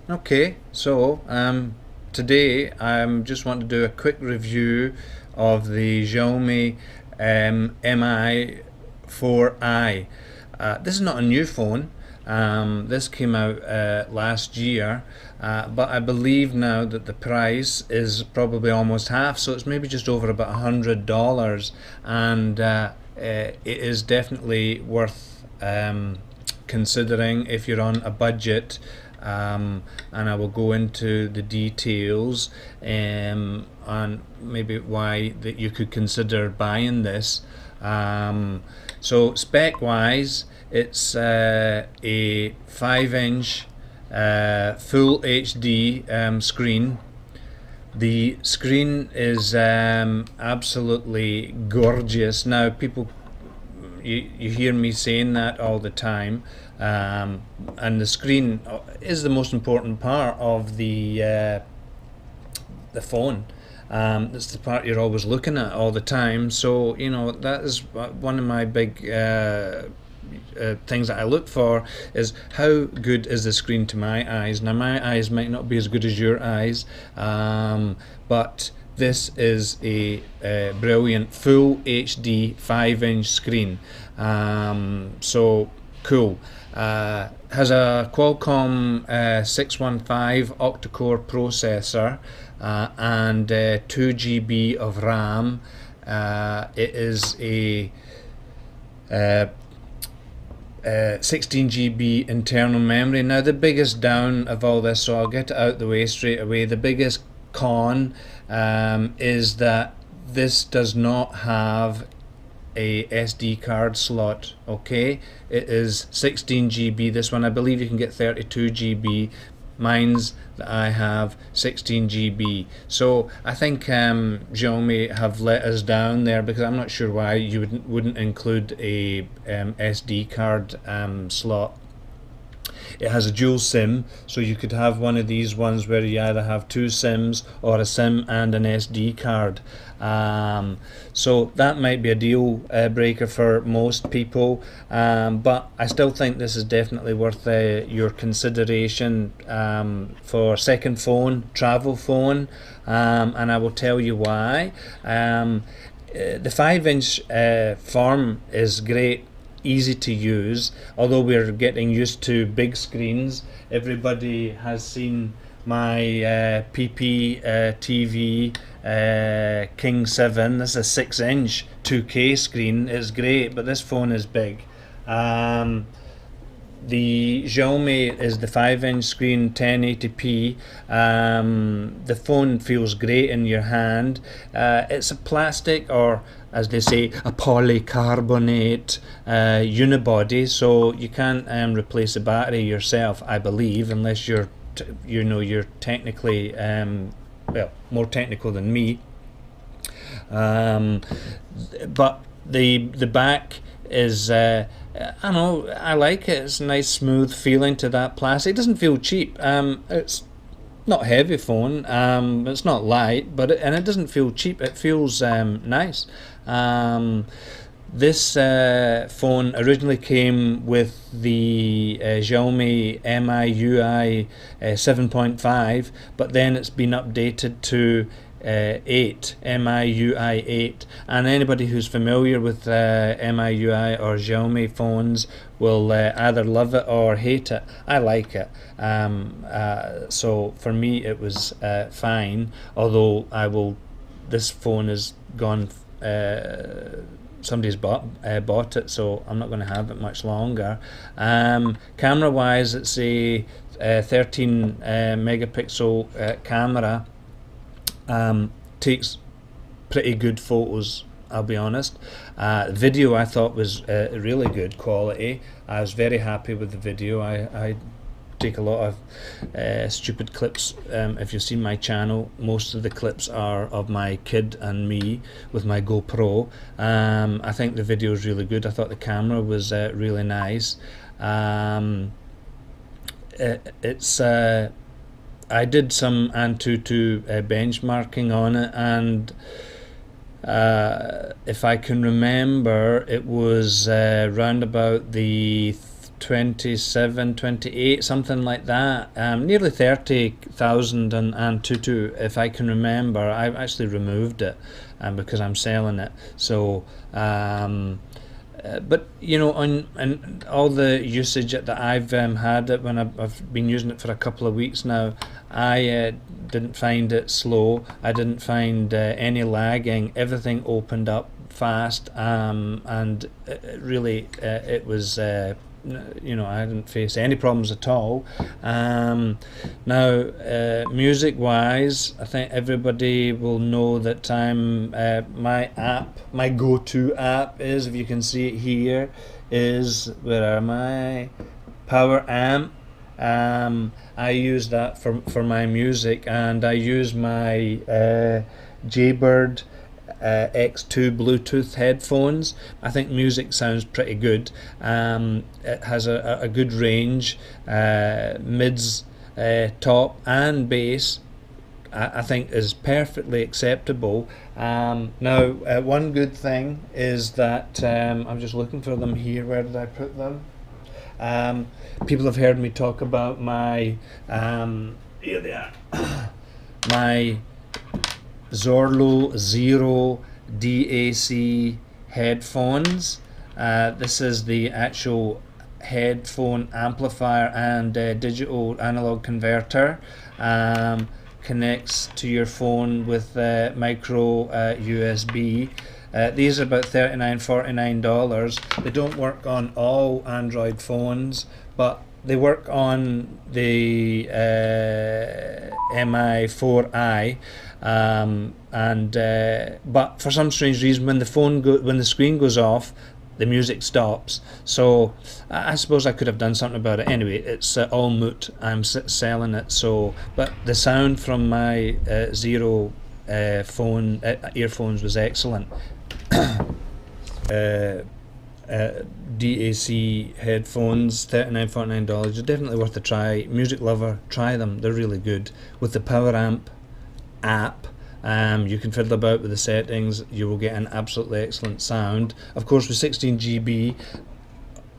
Okay, so today I just want to do a quick review of the Xiaomi Mi4i. This is not a new phone. This came out last year, but I believe now that the price is probably almost half, so it's maybe just over about $100, and it is definitely worth considering if you're on a budget. And I will go into the details on maybe why that you could consider buying this. So spec wise, it's a 5-inch full HD screen. The screen is absolutely gorgeous. Now you hear me saying that all the time, and the screen is the most important part of the phone. It's the part you're always looking at all the time, so you know that is one of my big things that I look for, is how good is the screen to my eyes. Now my eyes might not be as good as your eyes, but this is a brilliant full HD 5-inch screen. So cool. Has a Qualcomm 615 octa-core processor and 2 GB of RAM. It is a 16 GB internal memory. Now the biggest down of all this, so I'll get it out the way straight away, the biggest con is that this does not have a SD card slot. Okay, it is 16 GB. This one, I believe you can get 32 GB. Mine's that I have 16 GB. So I think Xiaomi have let us down there, because I'm not sure why you wouldn't include a SD card slot. It has a dual SIM, so you could have one of these ones where you either have 2 SIMs or a SIM and an SD card. So that might be a deal breaker for most people, but I still think this is definitely worth your consideration for second phone, travel phone, and I will tell you why. The 5-inch form is great, easy to use, although we're getting used to big screens. Everybody has seen my PP TV King 7. This is a 6-inch 2K screen. It's great, but this phone is big. The Xiaomi is the 5-inch screen, 1080p. The phone feels great in your hand. It's a plastic, or as they say, a polycarbonate unibody, so you can't replace the battery yourself, I believe, unless you're you're technically well, more technical than me. But the back is I don't know, I like it. It's a nice smooth feeling to that plastic. It doesn't feel cheap. It's not heavy phone, it's not light, but it doesn't feel cheap. It feels nice. This phone originally came with the Xiaomi MIUI 7.5, but then it's been updated to 8, MIUI 8, and anybody who's familiar with MIUI or Xiaomi phones will either love it or hate it. I like it, so for me it was fine, although this phone is gone, somebody's bought it, so I'm not going to have it much longer. Camera wise, it's a 13 megapixel camera. Takes pretty good photos, I'll be honest. Video I thought was really good quality. I was very happy with the video. I take a lot of stupid clips. If you've seen my channel, most of the clips are of my kid and me with my GoPro. I think the video is really good. I thought the camera was really nice. It's I did some Antutu benchmarking on it, and if I can remember, it was round about the 27, 28, something like that. Nearly 30,000 on Antutu, if I can remember. I've actually removed it because I'm selling it. So, but you know, on and all the usage that I've had it when I've been using it for a couple of weeks now, I didn't find it slow. I didn't find any lagging. Everything opened up fast, and really it was. You know, I didn't face any problems at all. Now, music wise, I think everybody will know that my go-to app is, if you can see it here, is, where am I? Power Amp. I use that for my music, and I use my Jaybird X2 Bluetooth headphones. I think music sounds pretty good. It has a good range, mids, top and bass. I think is perfectly acceptable. Now, one good thing is that I'm just looking for them here. Where did I put them? People have heard me talk about my here they are. My Zorlo Zero DAC headphones. This is the actual headphone amplifier and digital analog converter. Connects to your phone with micro USB. These are about $39-$49. They don't work on all Android phones, but they work on the Mi4i. But for some strange reason, when the screen goes off, the music stops. So I suppose I could have done something about it. Anyway, it's all moot. I'm selling it. So, but the sound from my Zero phone earphones was excellent. DAC headphones, $39-$49. They're definitely worth a try. Music lover, try them. They're really good. With the Power Amp app, you can fiddle about with the settings. You will get an absolutely excellent sound. Of course, with 16 GB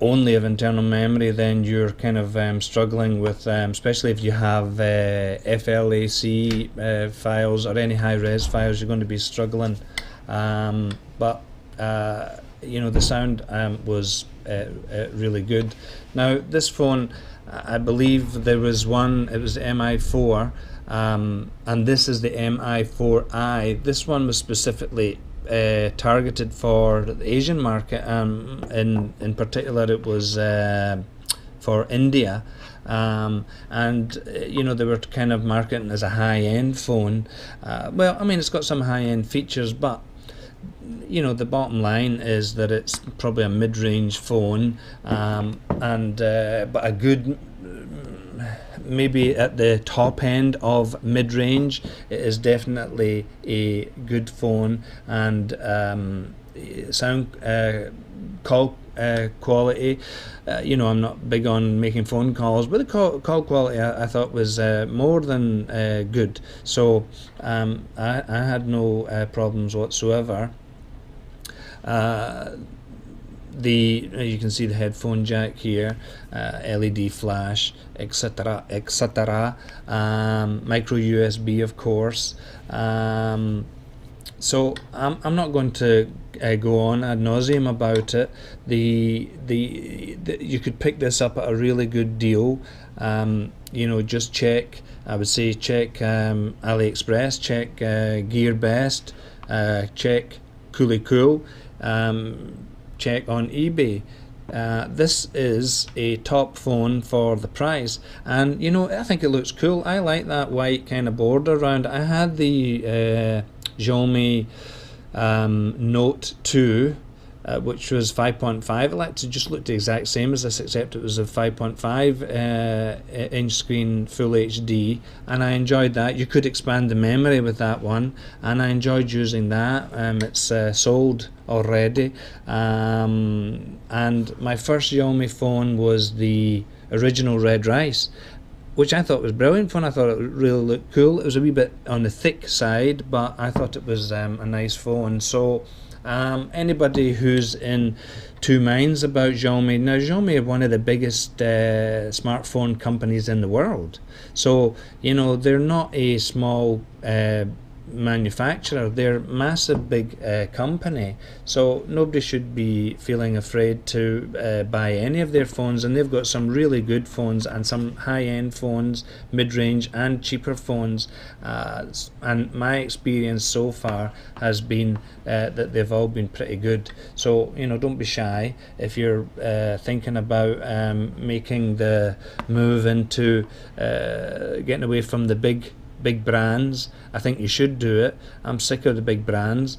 only of internal memory, then you're kind of struggling with, especially if you have FLAC files or any high-res files, you're going to be struggling. But you know, the sound was really good. Now, this phone, I believe there was one, it was the Mi4, and this is the Mi4i. This one was specifically targeted for the Asian market. In particular, it was for India, and you know, they were kind of marketing as a high-end phone. Well, I mean, it's got some high-end features, but you know, the bottom line is that it's probably a mid-range phone, but a good, maybe at the top end of mid-range. It is definitely a good phone, and sound call quality. You know, I'm not big on making phone calls, but the call quality I thought was more than good. So I had no problems whatsoever. You can see the headphone jack here, LED flash, etc., etc. Micro USB, of course. So I'm not going to go on ad nauseum about it. You could pick this up at a really good deal. You know, just check. I would say check AliExpress, check GearBest, check Coolie Cool. Check on eBay. This is a top phone for the price, and you know, I think it looks cool. I like that white kind of border around. I had the Xiaomi Note 2, which was 5.5. It actually just looked the exact same as this, except it was a 5.5 inch screen, full HD, and I enjoyed that. You could expand the memory with that one, and I enjoyed using that. It's sold already, and my first Xiaomi phone was the original Red Rice, which I thought was brilliant phone. I thought it really looked cool. It was a wee bit on the thick side, but I thought it was a nice phone. So anybody who's in two minds about Xiaomi, now Xiaomi are one of the biggest smartphone companies in the world. So, they're not a small manufacturer, they're a massive big company, so nobody should be feeling afraid to buy any of their phones, and they've got some really good phones and some high-end phones, mid-range and cheaper phones, and my experience so far has been that they've all been pretty good. So don't be shy if you're thinking about making the move into getting away from the big brands. I think you should do it. I'm sick of the big brands.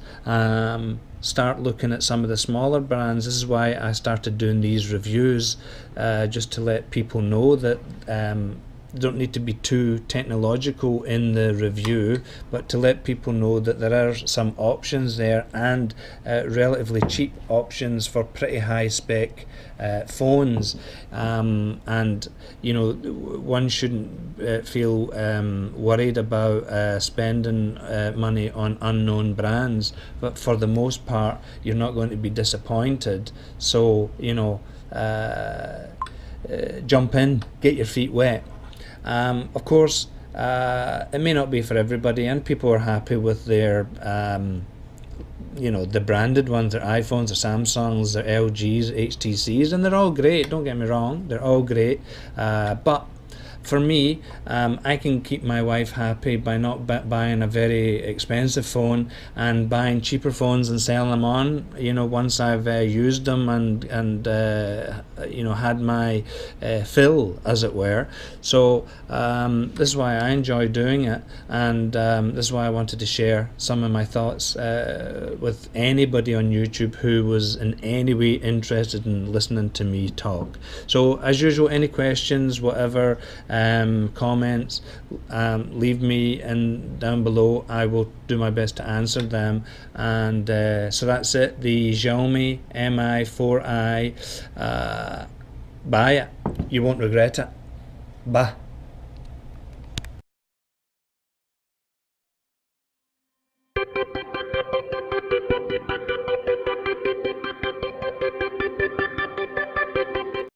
Start looking at some of the smaller brands. This is why I started doing these reviews, just to let people know that don't need to be too technological in the review, but to let people know that there are some options there, and relatively cheap options for pretty high spec phones, and one shouldn't feel worried about spending money on unknown brands, but for the most part you're not going to be disappointed. So jump in, get your feet wet. Of course, it may not be for everybody, and people are happy with their the branded ones, their iPhones, their Samsungs, their LGs, HTCs, and they're all great, don't get me wrong, they're all great, but for me, I can keep my wife happy by not buying a very expensive phone and buying cheaper phones and selling them on, once I've used them and had my fill, as it were. So this is why I enjoy doing it, and this is why I wanted to share some of my thoughts with anybody on YouTube who was in any way interested in listening to me talk. So as usual, any questions, whatever, comments, leave me down below. I will do my best to answer them. And so that's it, the Xiaomi Mi4i. Buy it, you won't regret it. Bye.